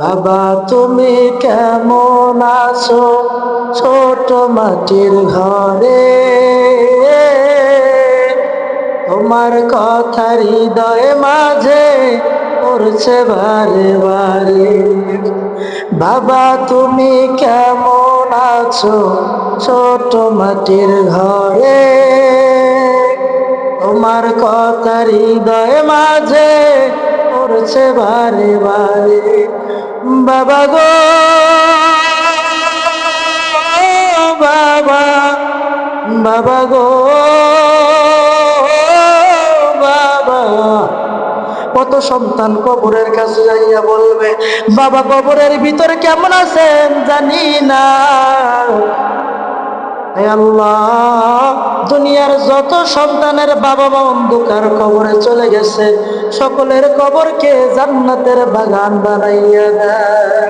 বাবা তুমি কেমন আছো ছোট মাটির ঘরে, তোমার কথা হৃদয়ে মাঝে পড়ছে বারে বারে। বাবা তুমি কেমন আছো ছোট মাটির ঘরে, তোমার কথা হৃদয়ে মাঝে পড়ছে বারে বারে। বাবা গো বাবা, বাবা গো বাবা, কত সন্তান কবরের কাছে যাইয়া বলবে বাবা কবরের ভিতরে কেমন আছেন জানি না। হে আল্লাহ, দুনিয়ার যত সন্তানের বাবা মা অন্ধকার কবরে চলে গেছে, সকলের কবরকে জান্নাতের বাগান বানাইয়া দেয়।